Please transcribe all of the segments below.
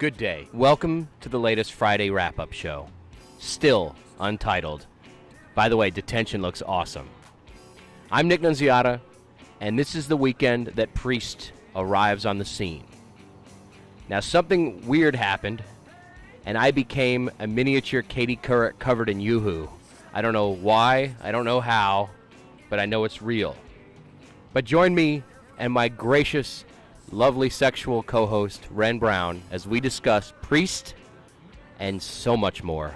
Good day. Welcome to the latest Friday wrap-up show. Still untitled. By the way, Detention looks awesome. I'm Nick Nunziata, and this is the weekend that Priest arrives on the scene. Now, something weird happened, and I became a miniature Katie Couric covered in Yoo-hoo. I don't know why, I don't know how, but I know it's real. But join me and my gracious, lovely sexual co-host, Ren Brown, as we discuss Priest and so much more.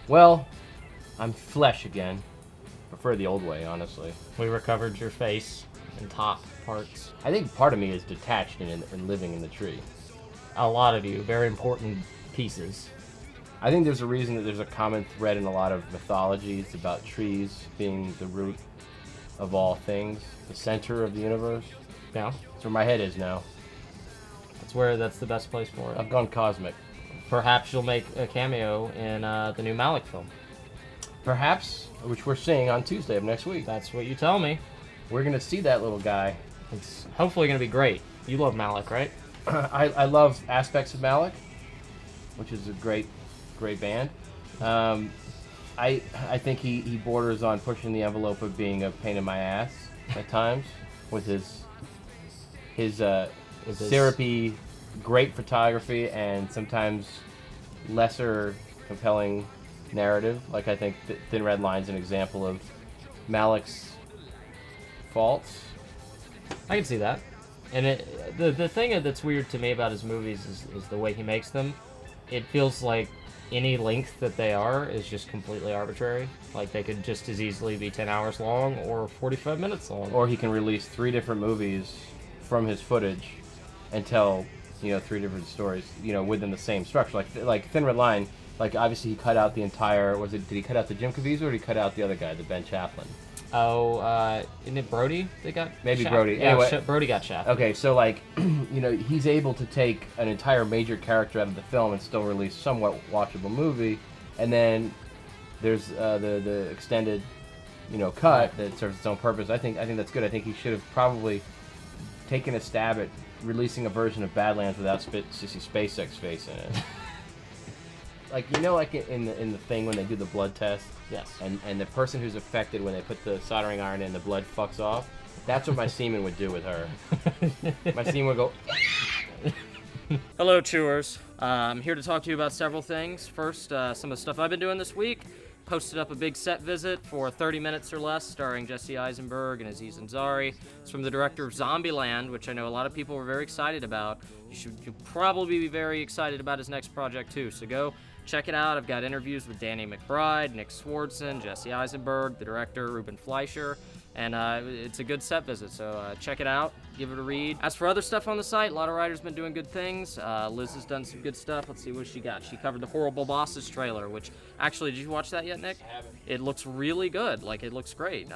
Well, I'm flesh again. Prefer the old way, honestly. We recovered your face and top parts. I think part of me is detached and living in the tree. A lot of you, very important pieces. I think there's a reason that there's a common thread in a lot of mythologies about trees being the root of all things, the center of the universe. Yeah, That's where my head is now. that's the best place for it. I've gone cosmic. Perhaps you'll make a cameo in the new Malik film. Perhaps, which we're seeing on Tuesday of next week. That's what you tell me. We're going to see that little guy. It's hopefully going to be great. You love Malik, right? I love aspects of Malik, which is a great band. I think he borders on pushing the envelope of being a pain in my ass at times with his syrupy, great photography and sometimes lesser compelling narrative. Like, I think Thin Red Line's an example of Malik's faults. I can see that. And the thing that's weird to me about his movies is the way he makes them. It feels like any length that they are is just completely arbitrary. Like, they could just as easily be 10 hours long or 45 minutes long. Or he can release 3 different movies from his footage and tell 3 different stories, within the same structure. Like Thin Red Line, like, obviously he cut out the entire, did he cut out the Jim Caviezel or did he cut out the other guy, the Ben Chaplin? Oh, isn't it Brody they got? Maybe shafted? Brody. Yeah, Anyway, Brody got shafted. Okay, so like, he's able to take an entire major character out of the film and still release somewhat watchable movie, and then there's the extended, cut that serves its own purpose. I think that's good. I think he should have probably taken a stab at releasing a version of Badlands without Sissy SpaceX face in it. Like, in the thing when they do the blood test. Yes. And the person who's affected when they put the soldering iron in, the blood fucks off. That's what my semen would do with her. My semen would go. Hello, chewers. I'm here to talk to you about several things. First, some of the stuff I've been doing this week. Posted up a big set visit for 30 minutes or less, starring Jesse Eisenberg and Aziz Ansari. It's from the director of Zombieland, which I know a lot of people were very excited about. You'll probably be very excited about his next project too, so go check it out. I've got interviews with Danny McBride, Nick Swardson, Jesse Eisenberg, the director, Ruben Fleischer, and it's a good set visit, so check it out, give it a read. As for other stuff on the site, a lot of writers been doing good things. Liz has done some good stuff. Let's see what she got. She covered the Horrible Bosses trailer, which, actually, did you watch that yet, Nick? I haven't. It looks really good. Like, it looks great.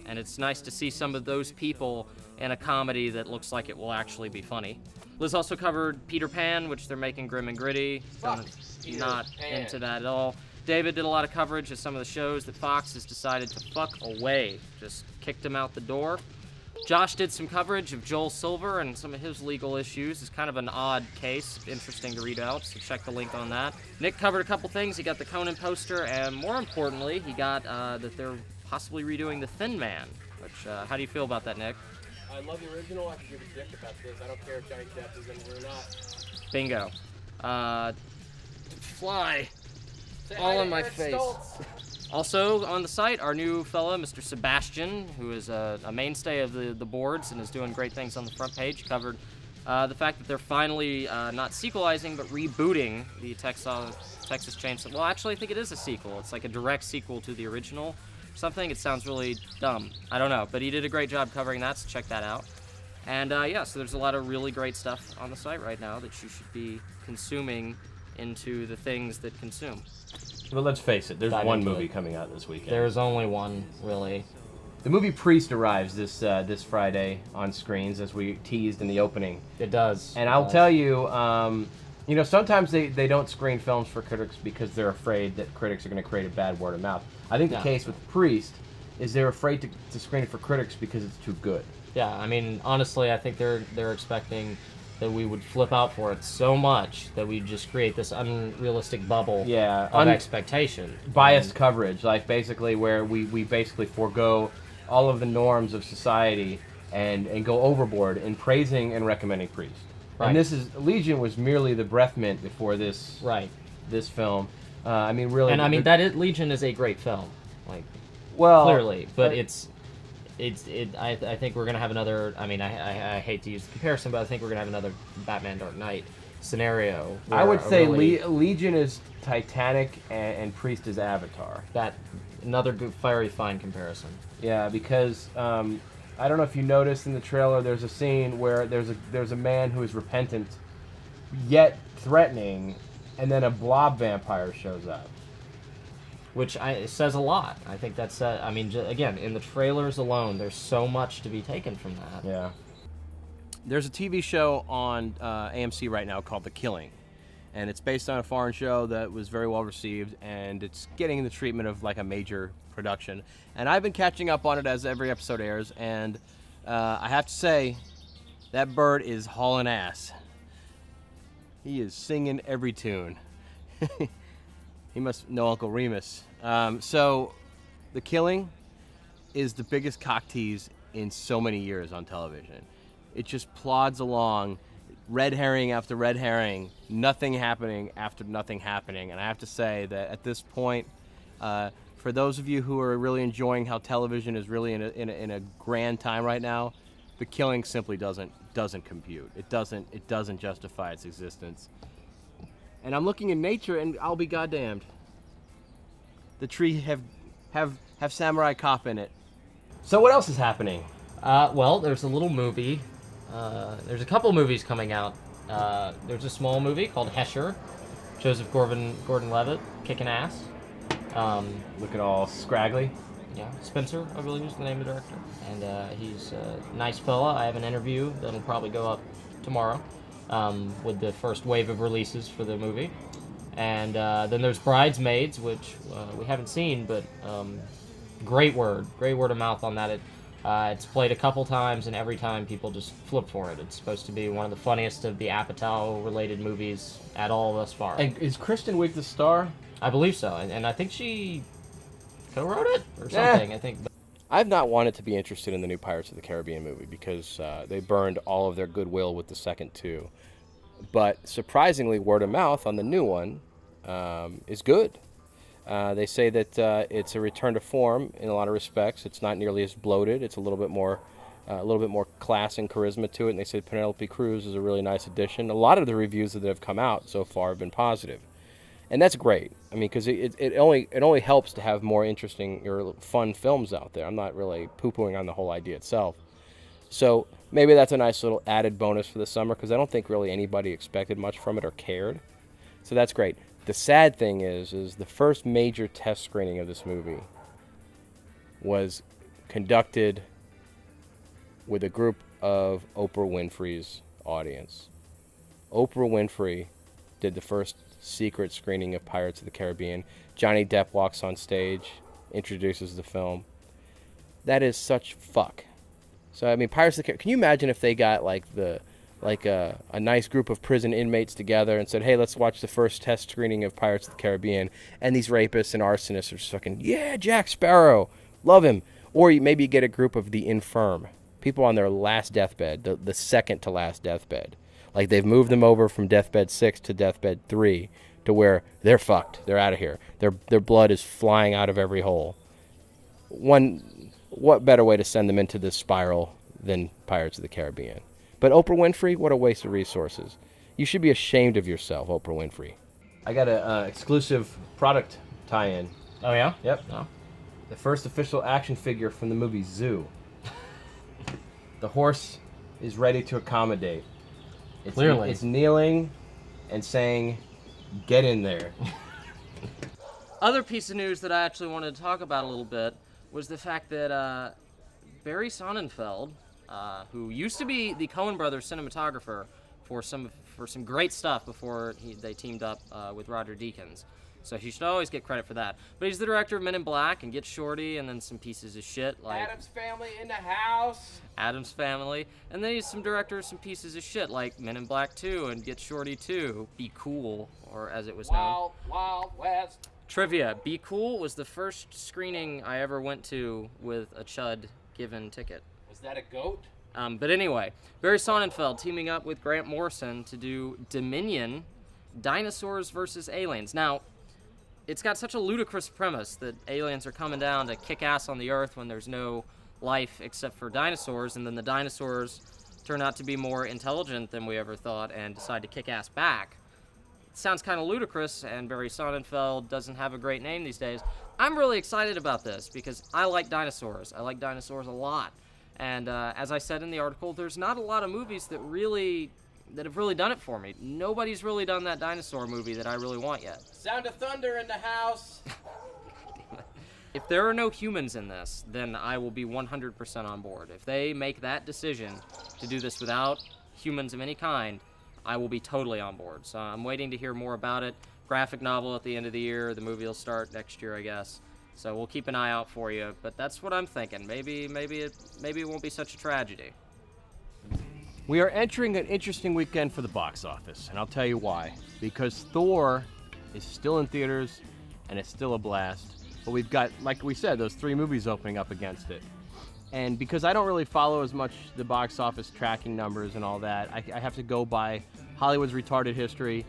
And it's nice to see some of those people in a comedy that looks like it will actually be funny. Liz also covered Peter Pan, which they're making grim and gritty. Not into that at all. David did a lot of coverage of some of the shows that Fox has decided to fuck away. Just kicked him out the door. Josh did some coverage of Joel Silver and some of his legal issues. It's kind of an odd case, interesting to read out, so check the link on that. Nick covered a couple things. He got the Conan poster, and more importantly, he got that they're possibly redoing The Thin Man, which, how do you feel about that, Nick? I love the original. I can give a dick about this. I don't care if Johnny Depp is in it or not. Bingo. Fly. All in my face. Also on the site, our new fella, Mr. Sebastian, who is a mainstay of the boards and is doing great things on the front page, covered the fact that they're finally not sequelizing, but rebooting the Texas Chainsaw. Well, actually, I think it is a sequel. It's like a direct sequel to the original something. It sounds really dumb. I don't know, but he did a great job covering that, so check that out. And yeah, so there's a lot of really great stuff on the site right now that you should be consuming into the things that consume. But let's face it, there's Dive one into movie it. coming out this weekend. There's only one, really. The movie Priest arrives this Friday on screens, as we teased in the opening. It does. And I'll tell you, sometimes they don't screen films for critics because they're afraid that critics are going to create a bad word of mouth. I think the case with Priest is they're afraid to screen it for critics because it's too good. Yeah, I mean, honestly, I think they're expecting that we would flip out for it so much that we just create this unrealistic bubble of expectation. Biased coverage, like basically where we basically forego all of the norms of society and go overboard in praising and recommending Priest. Right. And Legion was merely the breath mint before this film. I mean, really. And Legion is a great film, like clearly, but I think we're gonna have another. I mean, I hate to use the comparison, but I think we're gonna have another Batman Dark Knight scenario. I would say Legion is Titanic and Priest is Avatar. That another good, very fine comparison. Yeah, because I don't know if you noticed in the trailer, there's a scene where there's a man who is repentant, yet threatening, and then a blob vampire shows up. Which says a lot. I think that's, again, in the trailers alone, there's so much to be taken from that. Yeah. There's a TV show on AMC right now called The Killing. And it's based on a foreign show that was very well received, and it's getting the treatment of like a major production. And I've been catching up on it as every episode airs, and I have to say, that bird is hauling ass. He is singing every tune. He must know Uncle Remus. So, The Killing is the biggest cock tease in so many years on television. It just plods along, red herring after red herring, nothing happening after nothing happening. And I have to say that at this point, for those of you who are really enjoying how television is really in a grand time right now, The Killing simply doesn't compute. It doesn't justify its existence. And I'm looking in nature, and I'll be goddamned. The tree have Samurai Cop in it. So what else is happening? Well, there's a little movie. There's a couple movies coming out. There's a small movie called Hesher. Joseph Gordon-Levitt kicking ass. Looking all scraggly. Yeah, Spencer, I believe is the name of the director. And he's a nice fella. I have an interview that'll probably go up tomorrow with the first wave of releases for the movie. And then there's Bridesmaids, which we haven't seen, but great word of mouth on that. It's played a couple times, and every time people just flip for it. It's supposed to be one of the funniest of the Apatow-related movies at all thus far. And is Kristen Wiig the star? I believe so, and I think she co-wrote it or something. I think. I've not wanted to be interested in the new Pirates of the Caribbean movie because they burned all of their goodwill with the second two. But surprisingly, word of mouth on the new one is good. They say that it's a return to form in a lot of respects. It's not nearly as bloated. It's a little bit more class and charisma to it. And they say Penelope Cruz is a really nice addition. A lot of the reviews that have come out so far have been positive, and that's great. I mean, because it only helps to have more interesting or fun films out there. I'm not really poo-pooing on the whole idea itself. So maybe that's a nice little added bonus for the summer, because I don't think really anybody expected much from it or cared. So that's great. The sad thing is the first major test screening of this movie was conducted with a group of Oprah Winfrey's audience. Oprah Winfrey did the first secret screening of Pirates of the Caribbean. Johnny Depp walks on stage, introduces the film. That is such fuck. So I mean, Pirates of the Caribbean. Can you imagine if they got a nice group of prison inmates together and said, "Hey, let's watch the first test screening of Pirates of the Caribbean," and these rapists and arsonists are just fucking, "Yeah, Jack Sparrow, love him." Or maybe you get a group of the infirm, people on their last deathbed, the second to last deathbed. Like they've moved them over from deathbed 6 to deathbed 3 to where they're fucked. They're out of here. Their blood is flying out of every hole. What better way to send them into this spiral than Pirates of the Caribbean? But Oprah Winfrey, what a waste of resources. You should be ashamed of yourself, Oprah Winfrey. I got an exclusive product tie-in. Oh, yeah? Yep. Oh. the first official action figure from the movie Zoo. The horse is ready to accommodate. Clearly. It's kneeling and saying, "Get in there." Other piece of news that I actually wanted to talk about a little bit was the fact that Barry Sonnenfeld, who used to be the Coen Brothers cinematographer for some great stuff before they teamed up with Roger Deakins. So he should always get credit for that. But he's the director of Men in Black and Get Shorty, and then some pieces of shit like Adam's Family in the house. Adam's Family. And then he's some director of some pieces of shit like Men in Black 2 and Get Shorty 2, Be Cool, or as it was known. Wild, Wild West. Trivia, Be Cool was the first screening I ever went to with a Chud given ticket. Was that a goat? But anyway, Barry Sonnenfeld teaming up with Grant Morrison to do Dominion, Dinosaurs versus Aliens. Now, it's got such a ludicrous premise that aliens are coming down to kick ass on the Earth when there's no life except for dinosaurs, and then the dinosaurs turn out to be more intelligent than we ever thought and decide to kick ass back. It sounds kind of ludicrous, and Barry Sonnenfeld doesn't have a great name these days. I'm really excited about this because I like dinosaurs. I like dinosaurs a lot. And as I said in the article, there's not a lot of movies that have really done it for me. Nobody's really done that dinosaur movie that I really want yet. Sound of Thunder in the house. If there are no humans in this, then I will be 100% on board. If they make that decision to do this without humans of any kind, I will be totally on board. So I'm waiting to hear more about it. Graphic novel at the end of the year. The movie will start next year, I guess. So we'll keep an eye out for you. But that's what I'm thinking. Maybe it won't be such a tragedy. We are entering an interesting weekend for the box office, and I'll tell you why. Because Thor is still in theaters, and it's still a blast. But we've got, like we said, those 3 movies opening up against it. And because I don't really follow as much the box office tracking numbers and all that, I have to go by Hollywood's retarded history,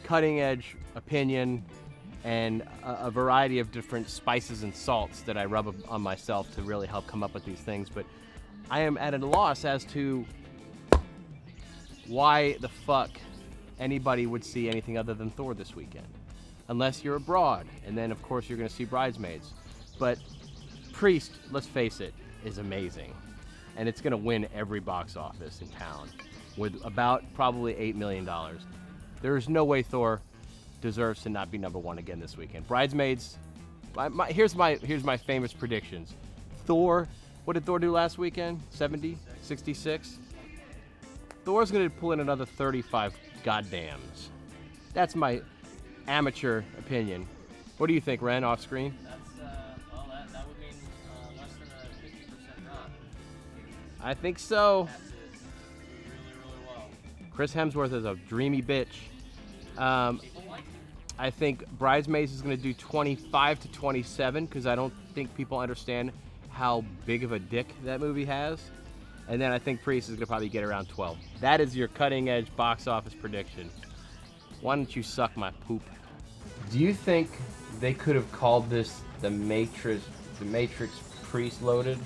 cutting edge opinion, and a variety of different spices and salts that I rub on myself to really help come up with these things. But I am at a loss as to why the fuck anybody would see anything other than Thor this weekend. Unless you're abroad, and then of course you're going to see Bridesmaids. But Priest, let's face it, is amazing. And it's going to win every box office in town with about probably $8 million. There is no way Thor deserves to not be number 1 again this weekend. Bridesmaids, here's my famous predictions. Thor, what did Thor do last weekend? 70? 66? Thor's going to pull in another 35 goddams. That's my amateur opinion. What do you think, Ren, off screen? That would mean less than a 50% drop. I think so. That is really well. Chris Hemsworth is a dreamy bitch. People like it. I think Bridesmaids is going to do 25 to 27 because I don't think people understand how big of a dick that movie has. And then I think Priest is going to probably get around 12. That is your cutting edge box office prediction. Why don't you suck my poop? Do you think they could have called this the Matrix Priest Loaded?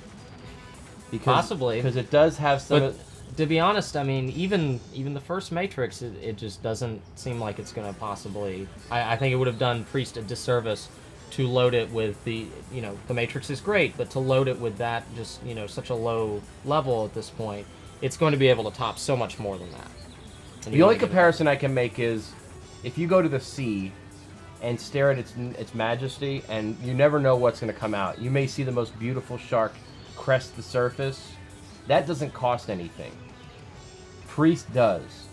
Possibly. Because it does have some... But to be honest, I mean, even the first Matrix, it just doesn't seem like it's going to possibly... I think it would have done Priest a disservice to load it with the Matrix is great, but to load it with that just, such a low level at this point, it's going to be able to top so much more than that. And the only comparison I can make is if you go to the sea and stare at its majesty, and you never know what's going to come out. You may see the most beautiful shark crest the surface. That doesn't cost anything. Priest does.